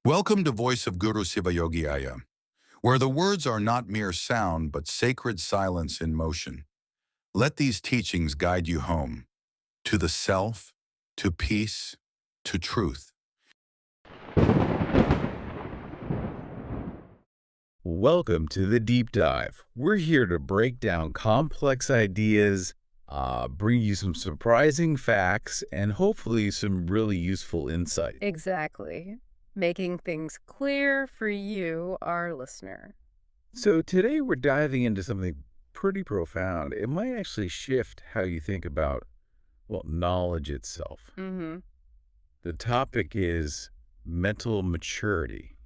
Welcome to Voice of Guru Sivayogi Ayya, where the words are not mere sound but sacred silence in motion. Let these teachings guide you home, to the self, to peace, to truth. Welcome to the Deep Dive. We're here to break down complex ideas, bring you some surprising facts, and hopefully some really useful insight. Exactly. Making things clear for you, our listener. So today we're diving into something pretty profound. It might actually shift how you think about, knowledge itself. Mm-hmm. The topic is mental maturity,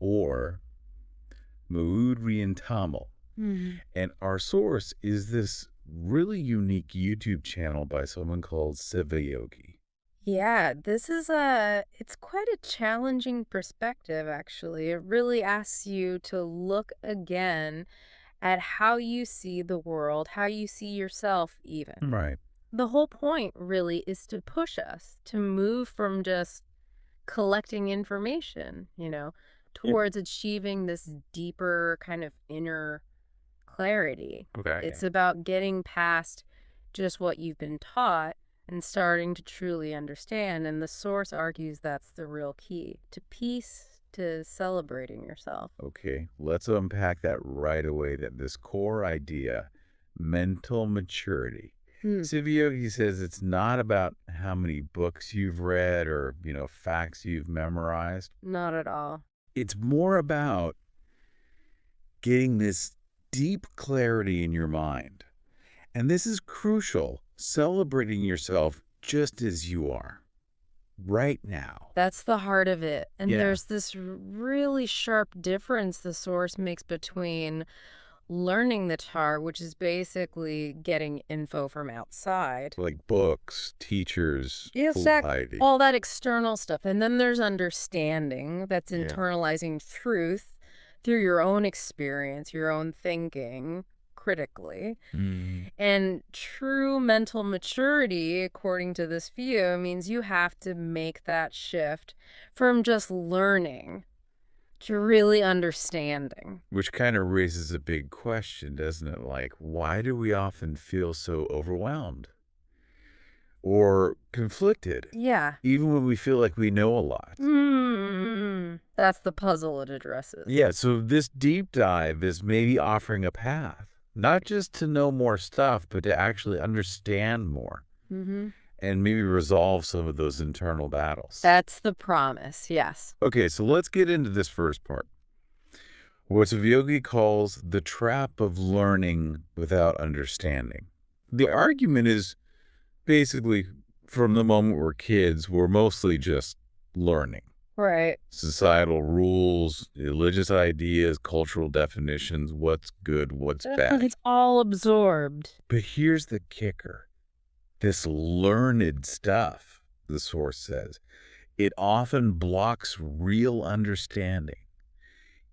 or Tamil. Mm-hmm. And our source is this really unique YouTube channel by someone called Sivayogi. Yeah, it's quite a challenging perspective, actually. It really asks you to look again at how you see the world, how you see yourself, even. Right. The whole point really is to push us to move from just collecting information, Yeah. towards achieving this deeper kind of inner clarity. Okay. It's about getting past just what you've been taught and starting to truly understand. And the source argues that's the real key to peace, to celebrating yourself. Okay. Let's unpack that right away. That this core idea, mental maturity. Hmm. Sivayogi says it's not about how many books you've read or, facts you've memorized. Not at all. It's more about getting this deep clarity in your mind. And this is crucial, celebrating yourself just as you are, right now. That's the heart of it. And Yeah. there's this really sharp difference the source makes between learning the tar, which is basically getting info from outside. Like books, teachers, Yes, society. all that external stuff. And then there's understanding, that's Yeah. internalizing truth through your own experience, your own thinking critically. And true mental maturity, according to this view, means you have to make that shift from just learning to really understanding. Which kind of raises a big question, doesn't it? Like, why do we often feel so overwhelmed or conflicted, Yeah. even when we feel like we know a lot? That's the puzzle it addresses. Yeah, so this deep dive is maybe offering a path, not just to know more stuff, but to actually understand more and maybe resolve some of those internal battles. That's the promise, yes. Okay, so let's get into this first part. What Yogi calls the trap of learning without understanding. The argument is basically from the moment we're kids, we're mostly just learning. Right. Societal rules, religious ideas, cultural definitions, what's good, what's bad. It's all absorbed. But here's the kicker. This learned stuff, the source says, it often blocks real understanding.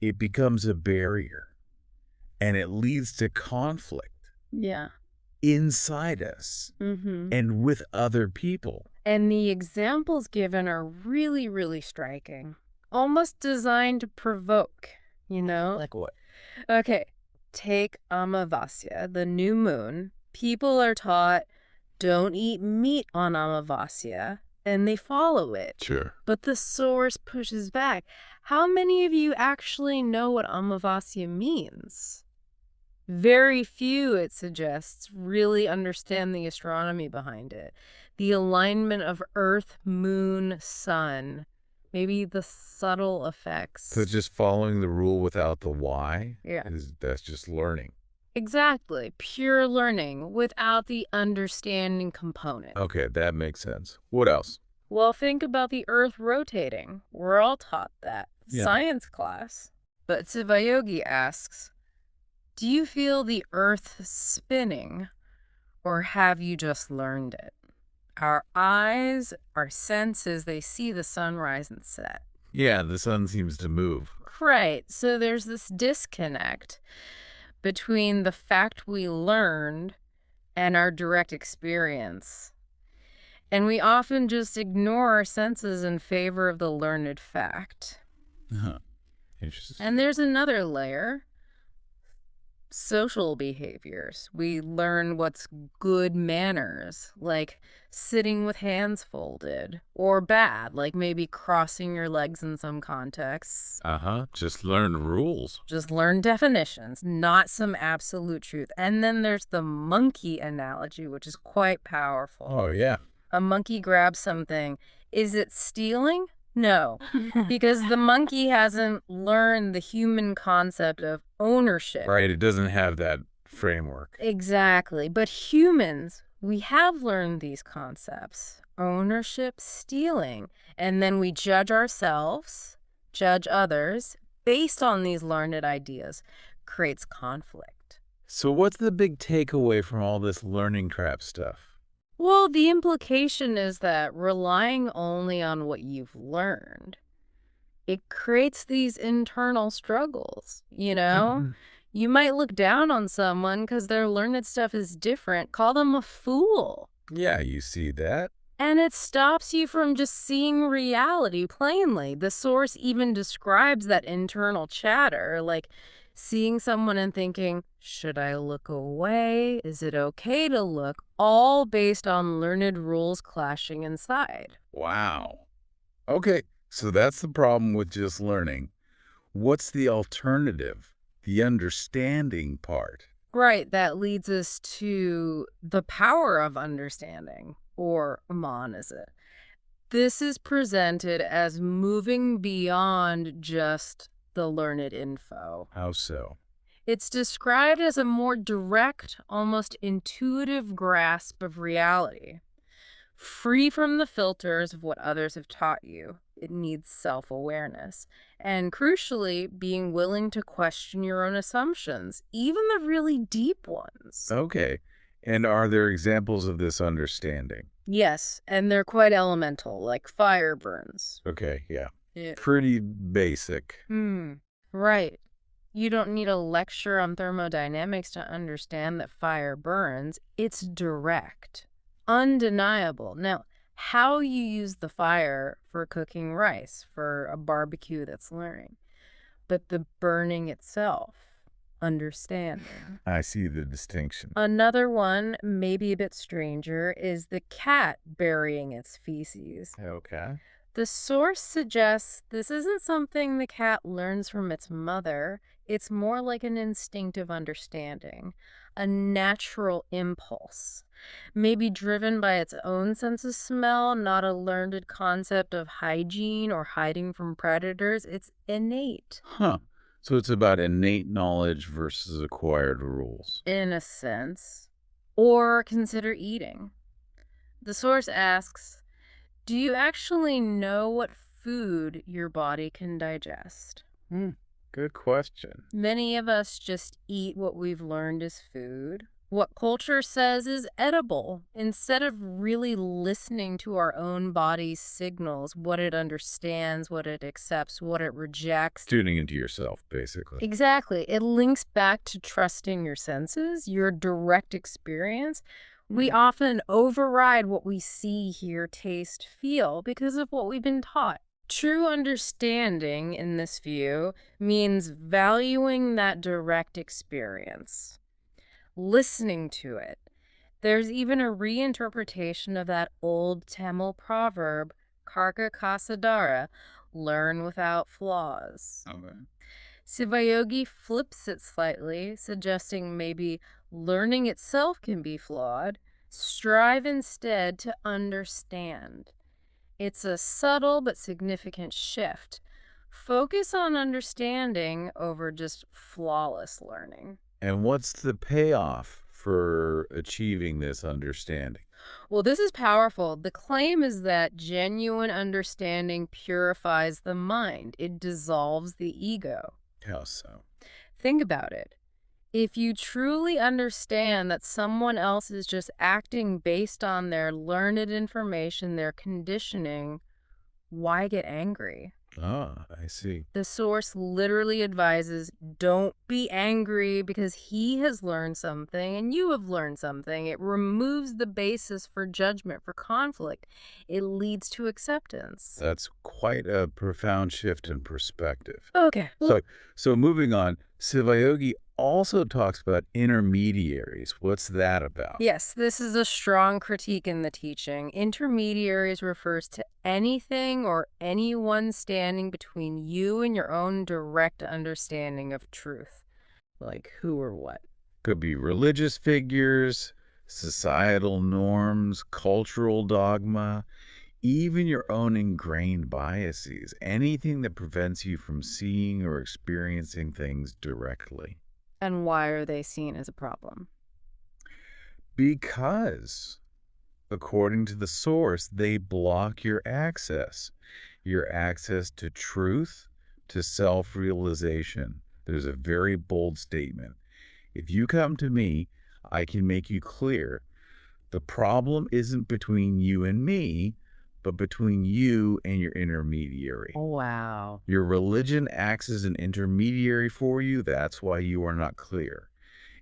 It becomes a barrier, and it leads to conflict. Yeah. Inside us and with other people. And the examples given are really, really striking. Almost designed to provoke, Like what? Okay, take Amavasya, the new moon. People are taught, don't eat meat on Amavasya, and they follow it. Sure. But the source pushes back. How many of you actually know what Amavasya means? Very few, it suggests, really understand the astronomy behind it. The alignment of Earth, Moon, Sun, maybe the subtle effects. So just following the rule without the why, Yeah. that's just learning. Exactly. Pure learning without the understanding component. Okay, that makes sense. What else? Well, think about the Earth rotating. We're all taught that. Yeah. Science class. But Sivayogi asks, do you feel the Earth spinning, or have you just learned it? Our eyes, our senses, they see the sun rise and set. Yeah, the sun seems to move. Right. So there's this disconnect between the fact we learned and our direct experience. And we often just ignore our senses in favor of the learned fact. Huh. Interesting. And there's another layer. Social behaviors. We learn what's good manners, like sitting with hands folded, or bad, like maybe crossing your legs in some contexts. Just learn rules. Just learn definitions, not some absolute truth. And then there's the monkey analogy, which is quite powerful. Oh, yeah. A monkey grabs something. Is it stealing? No, because the monkey hasn't learned the human concept of ownership. Right, it doesn't have that framework. Exactly. But humans, we have learned these concepts: ownership, stealing. And then we judge ourselves, judge others based on these learned ideas. Creates conflict. So what's the big takeaway from all this learning trap stuff? Well, the implication is that relying only on what you've learned, it creates these internal struggles, you know? You might look down on someone because their learned stuff is different, call them a fool. Yeah, you see that. And it stops you from just seeing reality plainly. The source even describes that internal chatter, like seeing someone and thinking, should I look away? Is it okay to look? All based on learned rules clashing inside. Wow. Okay, so that's the problem with just learning. What's the alternative? The understanding part. Right, that leads us to the power of understanding, or Aman is it. This is presented as moving beyond just the learned info. How so? It's described as a more direct, almost intuitive grasp of reality, free from the filters of what others have taught you. It needs self-awareness. And crucially, being willing to question your own assumptions, even the really deep ones. Okay, and are there examples of this understanding? Yes, and they're quite elemental, like fire burns. Okay, yeah. Yeah. Pretty basic. Right. You don't need a lecture on thermodynamics to understand that fire burns. It's direct, undeniable. Now, how you use the fire for cooking rice, for a barbecue, that's learning. But the burning itself, understanding. I see the distinction. Another one, maybe a bit stranger, is the cat burying its feces. Okay. The source suggests this isn't something the cat learns from its mother. It's more like an instinctive understanding, a natural impulse, maybe driven by its own sense of smell, not a learned concept of hygiene or hiding from predators. It's innate. Huh. So it's about innate knowledge versus acquired rules. In a sense. Or consider eating. The source asks, do you actually know what food your body can digest? Good question. Many of us just eat what we've learned is food, what culture says is edible, instead of really listening to our own body's signals, what it understands, what it accepts, what it rejects. Tuning into yourself, basically. Exactly. It links back to trusting your senses, your direct experience. We often override what we see, hear, taste, feel because of what we've been taught. True understanding in this view means valuing that direct experience, listening to it. There's even a reinterpretation of that old Tamil proverb, Karka Kasadara, learn without flaws. Okay. Sivayogi flips it slightly, suggesting maybe learning itself can be flawed. Strive instead to understand. It's a subtle but significant shift. Focus on understanding over just flawless learning. And what's the payoff for achieving this understanding? Well, this is powerful. The claim is that genuine understanding purifies the mind. It dissolves the ego. How so? Think about it. If you truly understand that someone else is just acting based on their learned information, their conditioning, why get angry? Ah, I see. The source literally advises don't be angry because he has learned something and you have learned something. It removes the basis for judgment, for conflict. It leads to acceptance. That's quite a profound shift in perspective. Okay. So moving on, Sivayogi also talks about intermediaries. What's that about? Yes, this is a strong critique in the teaching. Intermediaries refers to anything or anyone standing between you and your own direct understanding of truth. Like who or what? Could be religious figures, societal norms, cultural dogma, even your own ingrained biases, anything that prevents you from seeing or experiencing things directly. And why are they seen as a problem? Because, according to the source, they block your access to truth, to self realization. There's a very bold statement. If you come to me, I can make you clear. The problem isn't between you and me, but between you and your intermediary. Oh, wow. Your religion acts as an intermediary for you. That's why you are not clear.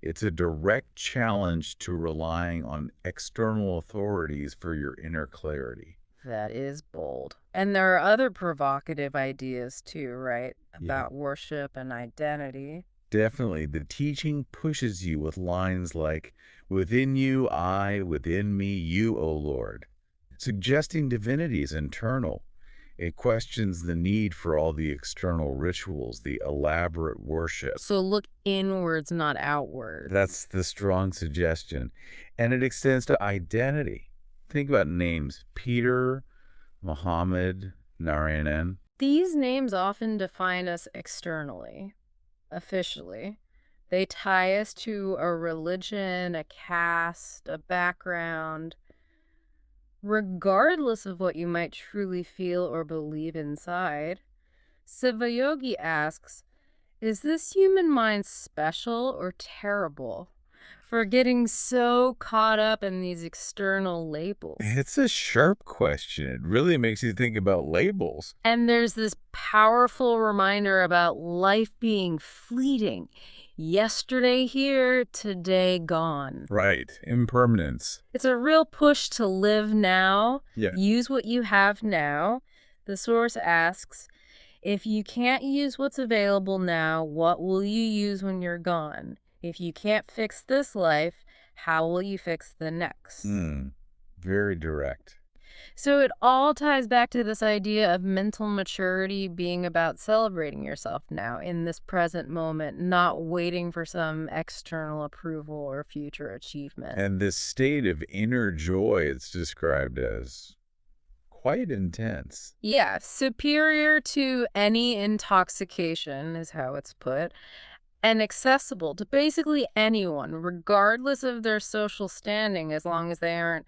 It's a direct challenge to relying on external authorities for your inner clarity. That is bold. And there are other provocative ideas too, right? Yeah. About worship and identity. Definitely. The teaching pushes you with lines like, within you, I, within me, you, O Lord, suggesting divinity is internal. It questions the need for all the external rituals, the elaborate worship. So look inwards, not outwards. That's the strong suggestion. And it extends to identity. Think about names: Peter, Muhammad, Narayanan. These names often define us externally, officially. They tie us to a religion, a caste, a background. Regardless of what you might truly feel or believe inside, Sivayogi asks, is this human mind special or terrible for getting so caught up in these external labels? It's a sharp question. It really makes you think about labels. And there's this powerful reminder about life being fleeting. Yesterday here, today gone. Right. Impermanence. It's a real push to live now, Yeah. use what you have now. The source asks, if you can't use what's available now, what will you use when you're gone? If you can't fix this life, how will you fix the next? Very direct. So it all ties back to this idea of mental maturity being about celebrating yourself now in this present moment, not waiting for some external approval or future achievement. And this state of inner joy is described as quite intense. Yeah, superior to any intoxication is how it's put, and accessible to basically anyone, regardless of their social standing, as long as they aren't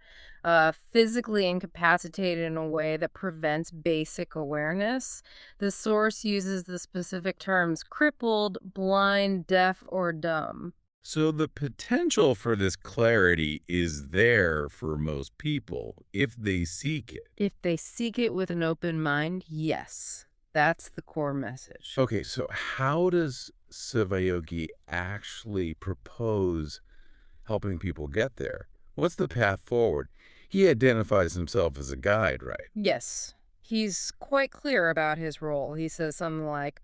physically incapacitated in a way that prevents basic awareness. The source uses the specific terms crippled, blind, deaf, or dumb. So the potential for this clarity is there for most people if they seek it. If they seek it with an open mind, yes. That's the core message. Okay, so how does Sivayogi actually propose helping people get there? What's the path forward? He identifies himself as a guide, right? Yes. He's quite clear about his role. He says something like,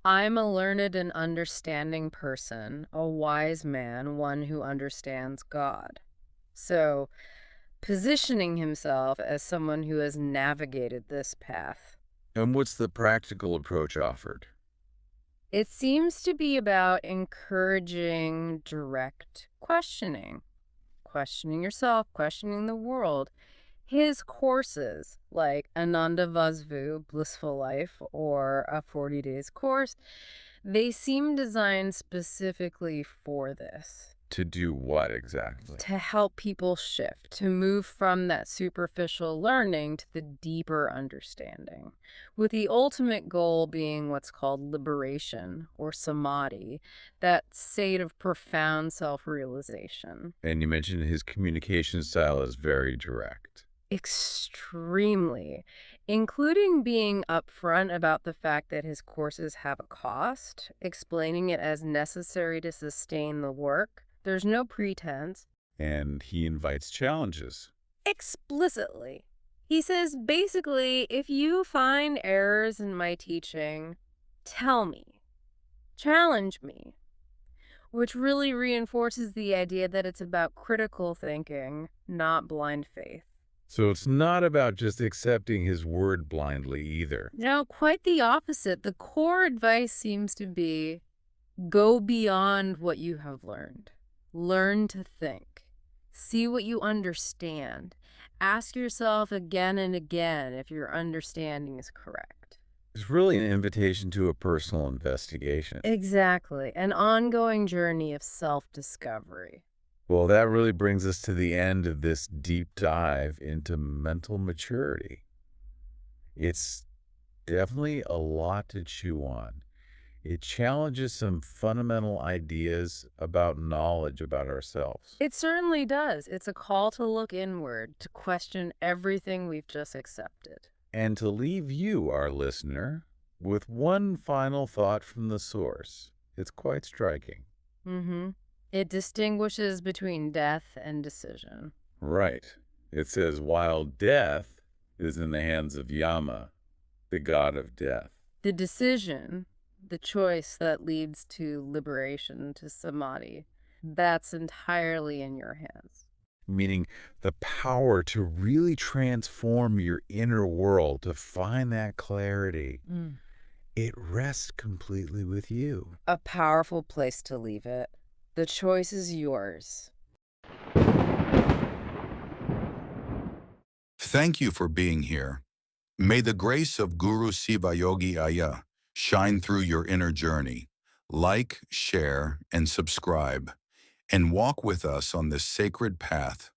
I'm a learned and understanding person, a wise man, one who understands God. So, positioning himself as someone who has navigated this path. And what's the practical approach offered? It seems to be about encouraging direct questioning. Questioning yourself, questioning the world. His courses, like Ananda Vasvu, Blissful Life, or a 40 Days course, they seem designed specifically for this. To do what exactly? To help people shift, to move from that superficial learning to the deeper understanding, with the ultimate goal being what's called liberation or samadhi, that state of profound self-realization. And you mentioned his communication style is very direct. Extremely. including being upfront about the fact that his courses have a cost, explaining it as necessary to sustain the work. There's no pretense. And he invites challenges. Explicitly. He says basically, if you find errors in my teaching, tell me, challenge me, which really reinforces the idea that it's about critical thinking, not blind faith. So it's not about just accepting his word blindly either. No, quite the opposite. The core advice seems to be go beyond what you have learned. Learn to think. See what you understand. Ask yourself again and again if your understanding is correct. It's really an invitation to a personal investigation. Exactly. An ongoing journey of self-discovery. Well, that really brings us to the end of this deep dive into mental maturity. It's definitely a lot to chew on. It challenges some fundamental ideas about knowledge about ourselves. It certainly does. It's a call to look inward, to question everything we've just accepted. And to leave you, our listener, with one final thought from the source. It's quite striking. Mm-hmm. It distinguishes between death and decision. Right. It says, while death is in the hands of Yama, the god of death. The decision, the choice that leads to liberation, to samadhi, that's entirely in your hands. Meaning the power to really transform your inner world, to find that clarity, it rests completely with you. A powerful place to leave it. The choice is yours. Thank you for being here. May the grace of Guru Sivayogi Ayya shine through your inner journey. Like, share, and subscribe, and walk with us on this sacred path.